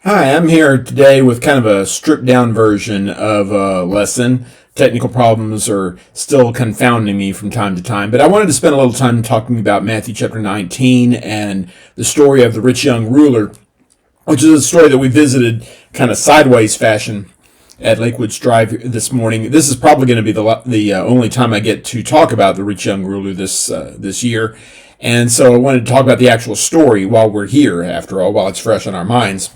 Hi, I'm here today with kind of a stripped down version of a lesson. Technical problems are still confounding me from time to time, but I wanted to spend a little time talking about Matthew chapter 19 and the story of the rich young ruler, which is a story that we visited kind of sideways fashion at Lakewoods Drive this morning. This is probably going to be the only time I get to talk about the rich young ruler this year. And so I wanted to talk about the actual story while we're here, after all, while it's fresh on our minds.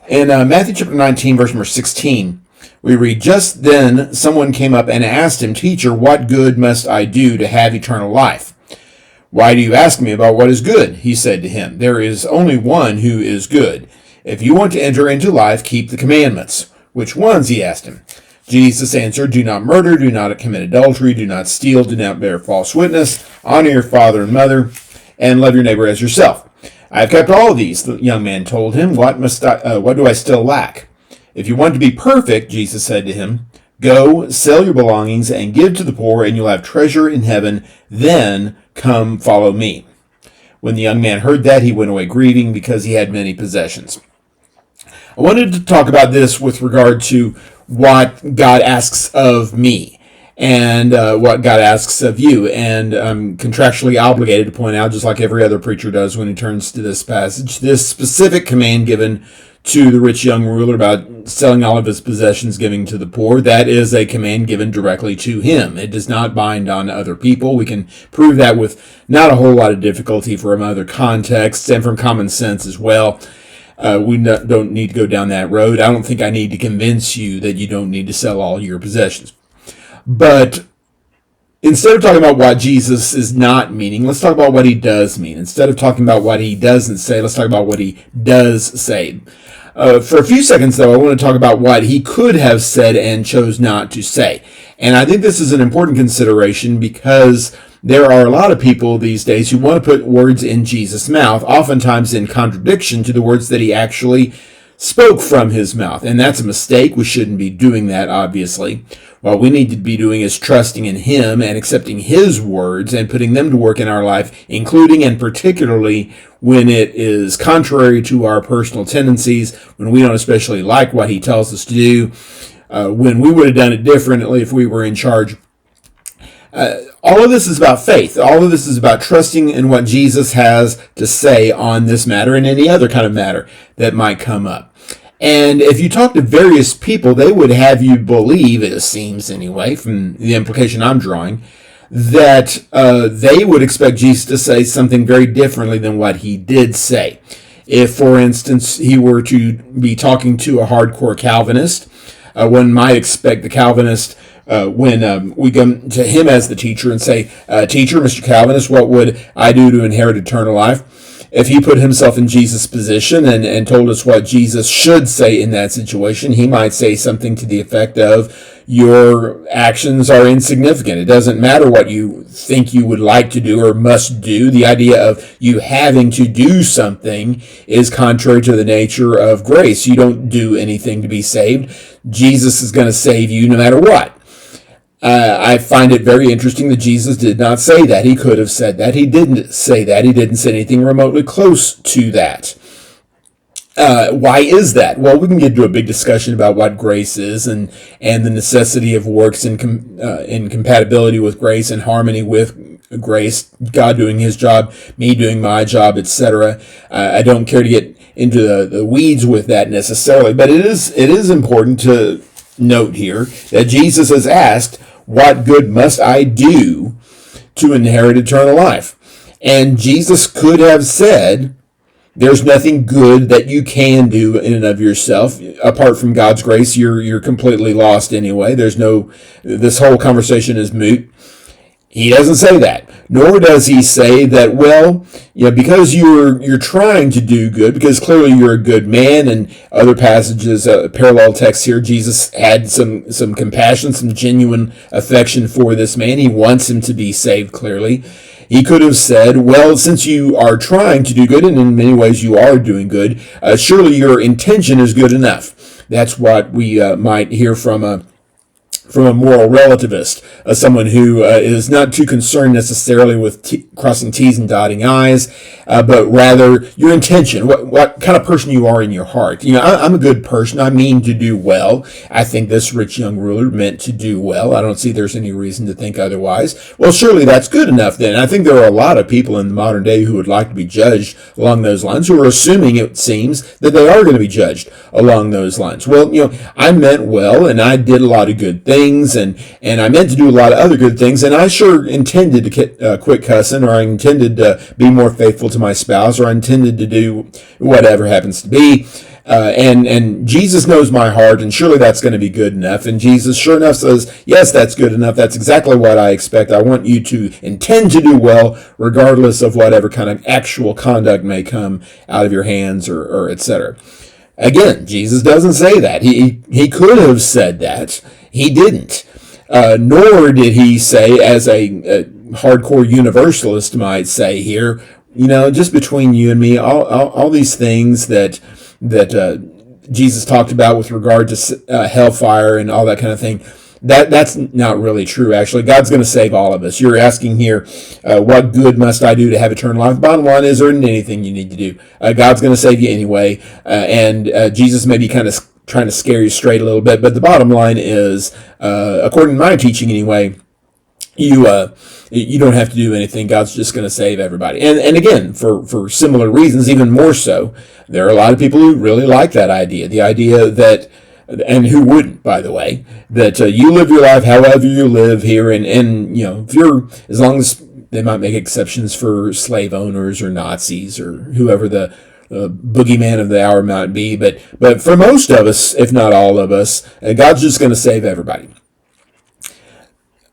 In Matthew chapter 19, verse number 16, we read, "Just then someone came up and asked him, 'Teacher, what good must I do to have eternal life?' 'Why do you ask me about what is good?' he said to him. 'There is only one who is good. If you want to enter into life, keep the commandments.' 'Which ones?' he asked him. Jesus answered, 'Do not murder, do not commit adultery, do not steal, do not bear false witness, honor your father and mother, and love your neighbor as yourself.' 'I have kept all of these,' the young man told him. What do I still lack?' 'If you want to be perfect,' Jesus said to him, 'go, sell your belongings and give to the poor, and you'll have treasure in heaven. Then come follow me.' When the young man heard that, he went away grieving because he had many possessions." I wanted to talk about this with regard to what God asks of me and what God asks of you. And I'm contractually obligated to point out, just like every other preacher does when he turns to this passage, this specific command given to the rich young ruler about selling all of his possessions, giving to the poor. That is a command given directly to him. It does not bind on other people. We can prove that with not a whole lot of difficulty from other contexts and from common sense as well. We don't need to go down that road. I don't think I need to convince you that you don't need to sell all your possessions. But instead of talking about what Jesus is not meaning, let's talk about what he does mean. Instead of talking about what he doesn't say, let's talk about what he does say. For a few seconds, though, I want to talk about what he could have said and chose not to say. And I think this is an important consideration because there are a lot of people these days who want to put words in Jesus' mouth, oftentimes in contradiction to the words that he actually spoke from his mouth. And that's a mistake. We shouldn't be doing that, obviously. What we need to be doing is trusting in him and accepting his words and putting them to work in our life, including and particularly when it is contrary to our personal tendencies, when we don't especially like what he tells us to do, when we would have done it differently if we were in charge. All of this is about faith. All of this is about trusting in what Jesus has to say on this matter and any other kind of matter that might come up. And if you talk to various people, they would have you believe, it seems anyway, from the implication I'm drawing, that they would expect Jesus to say something very differently than what he did say. If, for instance, he were to be talking to a hardcore Calvinist, one might expect the Calvinist, when we come to him as the teacher and say, "Teacher, Mr. Calvinist, what would I do to inherit eternal life?" If he put himself in Jesus' position and told us what Jesus should say in that situation, he might say something to the effect of, "Your actions are insignificant. It doesn't matter what you think you would like to do or must do. The idea of you having to do something is contrary to the nature of grace. You don't do anything to be saved. Jesus is going to save you no matter what." I find it very interesting that Jesus did not say that. He could have said that. He didn't say that. He didn't say anything remotely close to that. Why is that? Well, we can get into a big discussion about what grace is and the necessity of works in compatibility with grace and harmony with grace, God doing his job, me doing my job, etc. I don't care to get into the weeds with that necessarily, but it is important to note here that Jesus has asked, "What good must I do to inherit eternal life?" And Jesus could have said, "There's nothing good that you can do in and of yourself. Apart from God's grace, you're completely lost anyway. This whole conversation is moot." He doesn't say that, nor does he say that, well, because you're trying to do good, because clearly you're a good man, and other passages, parallel texts here, Jesus had some compassion, some genuine affection for this man. He wants him to be saved, clearly. He could have said, well, since you are trying to do good, and in many ways you are doing good, surely your intention is good enough. That's what we might hear from from a moral relativist, someone who is not too concerned necessarily with crossing T's and dotting I's, but rather your intention, what kind of person you are in your heart. I'm a good person. I mean to do well. I think this rich young ruler meant to do well. I don't see there's any reason to think otherwise. Well, surely that's good enough then. I think there are a lot of people in the modern day who would like to be judged along those lines, who are assuming, it seems, that they are going to be judged along those lines. Well, I meant well, and I did a lot of good things, and I meant to do a lot of other good things, and I sure intended to quit cussing, or I intended to be more faithful to my spouse, or I intended to do whatever happens to be. And Jesus knows my heart, and surely that's going to be good enough. And Jesus, sure enough, says, yes, that's good enough. That's exactly what I expect. I want you to intend to do well, regardless of whatever kind of actual conduct may come out of your hands, or etc. Again, Jesus doesn't say that. He could have said that. He didn't. Nor did he say, as a hardcore universalist might say here, just between you and me, all these things that Jesus talked about with regard to hellfire and all that kind of thing, that's not really true, actually. God's going to save all of us. You're asking here, what good must I do to have eternal life? Bottom line is, there isn't anything you need to do. God's going to save you anyway, and Jesus may be kind of trying to scare you straight a little bit, but the bottom line is, according to my teaching anyway, you don't have to do anything. God's just going to save everybody. And again, for similar reasons, even more so, there are a lot of people who really like that idea. The idea that, and who wouldn't, by the way, that you live your life however you live here, and if you're, as long as they might make exceptions for slave owners or Nazis or whoever the boogeyman of the hour might be, but for most of us, if not all of us, God's just going to save everybody.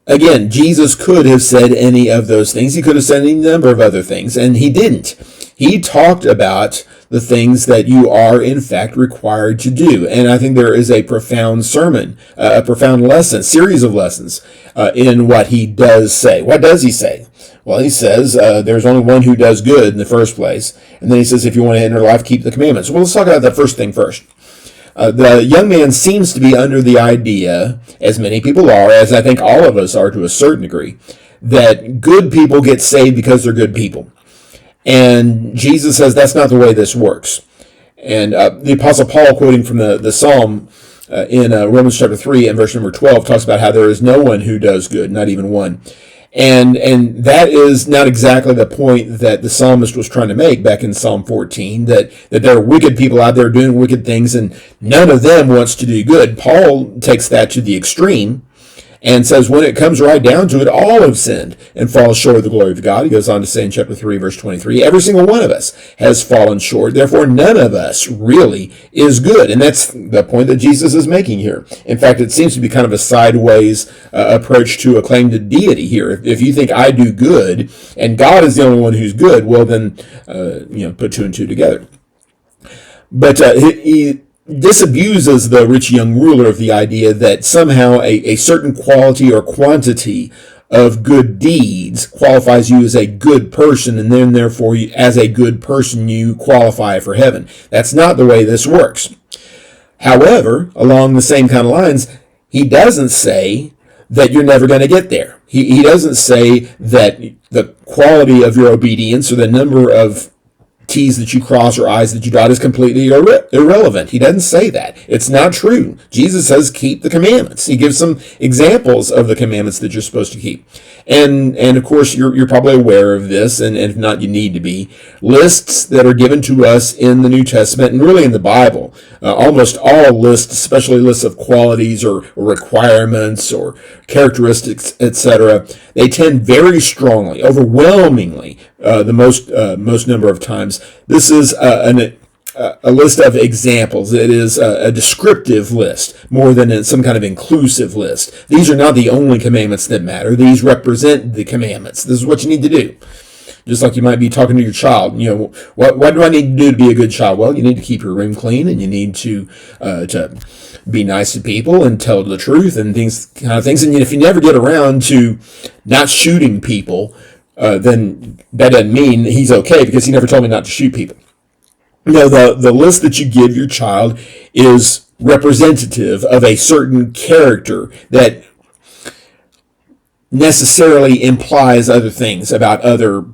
Again, Jesus could have said any of those things. He could have said any number of other things, and he didn't. He talked about the things that you are, in fact, required to do. And I think there is a profound sermon, a profound lesson, series of lessons in what he does say. What does he say? Well, he says there's only one who does good in the first place. And then he says, if you want to enter life, keep the commandments. Well, let's talk about that first thing first. The young man seems to be under the idea, as many people are, as I think all of us are to a certain degree, that good people get saved because they're good people. And Jesus says that's not the way this works. And the Apostle Paul, quoting from the Psalm in Romans chapter 3 and verse number 12, talks about how there is no one who does good, not even one. And that is not exactly the point that the psalmist was trying to make back in Psalm 14, that there are wicked people out there doing wicked things and none of them wants to do good. Paul takes that to the extreme and says when it comes right down to it, all have sinned and fall short of the glory of God. He goes on to say in chapter 3, verse 23, every single one of us has fallen short. Therefore, none of us really is good. And that's the point that Jesus is making here. In fact, it seems to be kind of a sideways approach to a claim to deity here. If you think I do good and God is the only one who's good, well then, put two and two together. But he disabuses the rich young ruler of the idea that somehow a certain quality or quantity of good deeds qualifies you as a good person, and then therefore as a good person you qualify for heaven. That's not the way this works. However, along the same kind of lines, he doesn't say that you're never going to get there. He doesn't say that the quality of your obedience or the number of T's that you cross or I's that you dot is completely irrelevant. He doesn't say that. It's not true. Jesus says keep the commandments. He gives some examples of the commandments that you're supposed to keep. And of course, you're probably aware of this, and if not, you need to be. Lists that are given to us in the New Testament and really in the Bible, almost all lists, especially lists of qualities or requirements or characteristics, etc., they tend very strongly, overwhelmingly, the most number of times. This is a list of examples. It is a descriptive list more than some kind of inclusive list. These are not the only commandments that matter. These represent the commandments. This is what you need to do. Just like you might be talking to your child. What do I need to do to be a good child? Well, you need to keep your room clean, and you need to be nice to people and tell the truth and kind of things. And if you never get around to not shooting people, then that doesn't mean he's okay, because he never told me not to shoot people. The list that you give your child is representative of a certain character that necessarily implies other things about other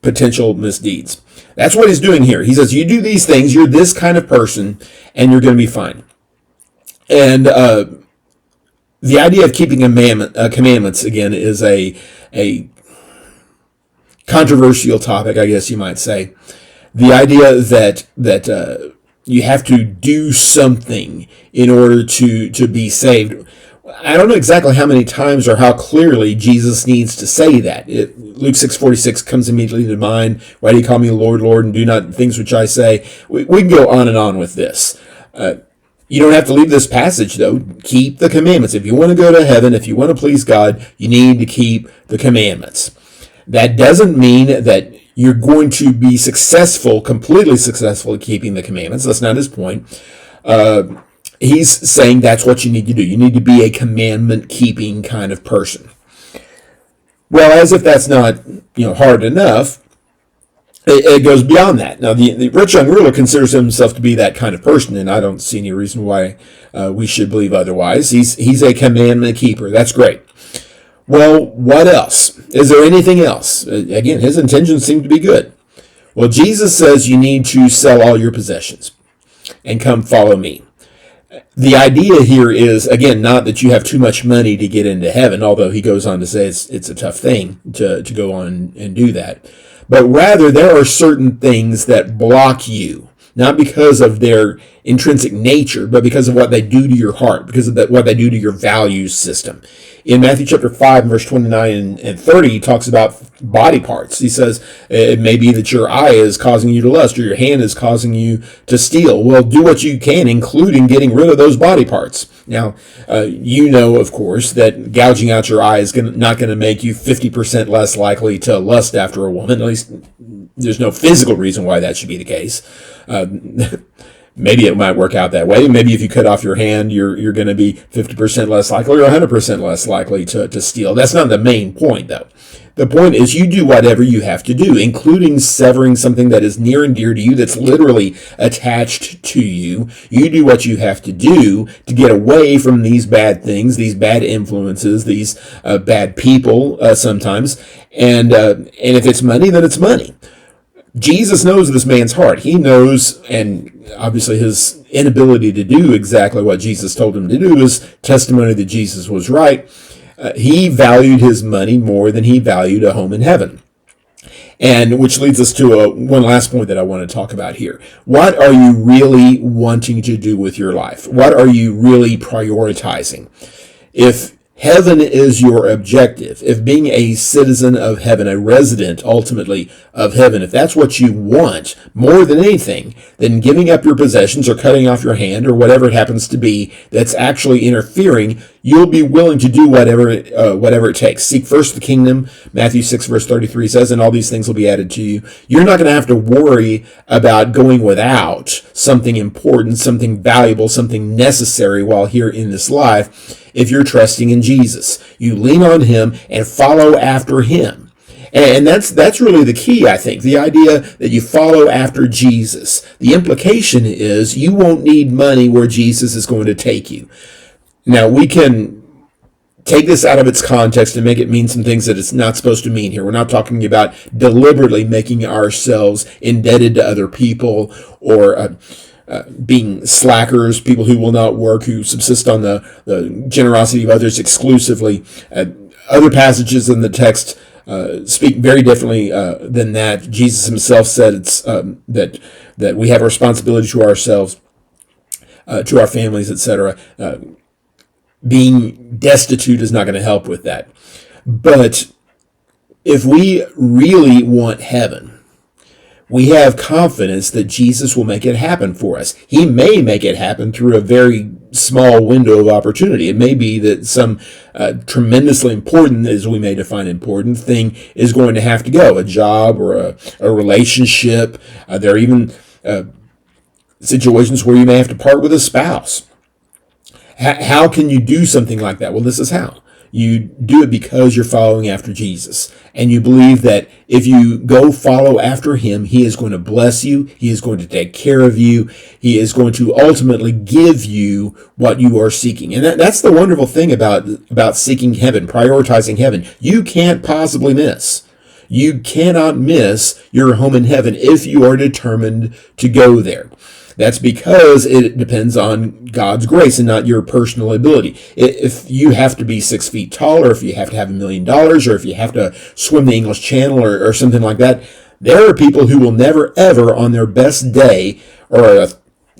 potential misdeeds. That's what he's doing here. He says, you do these things, you're this kind of person, and you're going to be fine. And the idea of keeping commandments, again, is a controversial topic, I guess you might say. The idea that you have to do something in order to be saved. I don't know exactly how many times or how clearly Jesus needs to say that. Luke 6:46 comes immediately to mind. Why do you call me Lord, Lord, and do not things which I say? We can go on and on with this. You don't have to leave this passage, though. Keep the commandments. If you want to go to heaven, if you want to please God, you need to keep the commandments. That doesn't mean that you're going to be successful, completely successful at keeping the commandments. That's not his point. He's saying that's what you need to do. You need to be a commandment-keeping kind of person. Well, as if that's not hard enough, it goes beyond that. Now, the rich young ruler considers himself to be that kind of person, and I don't see any reason why we should believe otherwise. He's a commandment keeper. That's great. Well, what else? Is there anything else? Again, his intentions seem to be good. Well, Jesus says you need to sell all your possessions and come follow me. The idea here is, again, not that you have too much money to get into heaven, although he goes on to say it's a tough thing to go on and do that. But rather, there are certain things that block you, not because of their intrinsic nature, but because of what they do to your heart, because of what they do to your values system. In Matthew chapter 5, verse 29 and 30, he talks about body parts. He says, it may be that your eye is causing you to lust, or your hand is causing you to steal. Well, do what you can, including getting rid of those body parts. Now, of course, that gouging out your eye is not going to make you 50% less likely to lust after a woman. At least there's no physical reason why that should be the case. Maybe it might work out that way. Maybe if you cut off your hand, you're going to be 50% less likely or 100% less likely to steal. That's not the main point, though. The point is you do whatever you have to do, including severing something that is near and dear to you, that's literally attached to you. You do what you have to do to get away from these bad things, these bad influences, these bad people sometimes. And if it's money, then it's money. Jesus knows this man's heart. He knows, and obviously his inability to do exactly what Jesus told him to do is testimony that Jesus was right. He valued his money more than he valued a home in heaven. And which leads us to one last point that I want to talk about here. What are you really wanting to do with your life? What are you really prioritizing? If heaven is your objective, if being a citizen of heaven, a resident ultimately of heaven, if that's what you want more than anything, then giving up your possessions or cutting off your hand or whatever it happens to be that's actually interfering, you'll be willing to do whatever it takes. Seek first the kingdom, Matthew 6 verse 33 says, and all these things will be added to you. You're not going to have to worry about going without something important, something valuable, something necessary while here in this life if you're trusting in Jesus. You lean on him and follow after him. And that's really the key, I think, the idea that you follow after Jesus. The implication is you won't need money where Jesus is going to take you. Now, we can take this out of its context and make it mean some things that it's not supposed to mean here. We're not talking about deliberately making ourselves indebted to other people or being slackers, people who will not work, who subsist on the generosity of others exclusively. Other passages in the text speak very differently than that. Jesus himself said it's that we have a responsibility to ourselves, to our families, etc. Being destitute is not going to help with that. But if we really want heaven, we have confidence that Jesus will make it happen for us. He may make it happen through a very small window of opportunity. It may be that some tremendously important, as we may define important, thing is going to have to go. A job or a relationship. There are even situations where you may have to part with a spouse. How can you do something like that? Well, this is how. You do it because you're following after Jesus. And you believe that if you go follow after him, he is going to bless you. He is going to take care of you. He is going to ultimately give you what you are seeking. And that's the wonderful thing about seeking heaven, prioritizing heaven. You can't possibly miss. You cannot miss your home in heaven if you are determined to go there. That's because it depends on God's grace and not your personal ability. If you have to be 6 feet tall, or if you have to have $1 million, or if you have to swim the English Channel, or something like that, there are people who will never, ever, on their best day, or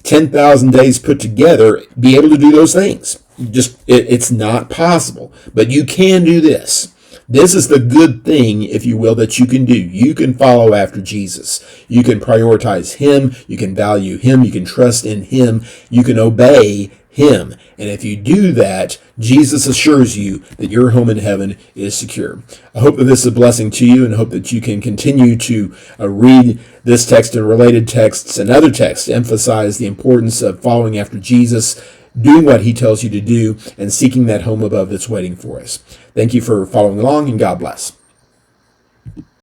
10,000 days put together, be able to do those things. It's not possible. But you can do this. This is the good thing, if you will, that you can do. You can follow after Jesus. You can prioritize him. You can value him. You can trust in him. You can obey him. And if you do that, Jesus assures you that your home in heaven is secure. I hope that this is a blessing to you, and hope that you can continue to read this text and related texts and other texts to emphasize the importance of following after Jesus, doing what he tells you to do, and seeking that home above that's waiting for us. Thank you for following along, and God bless.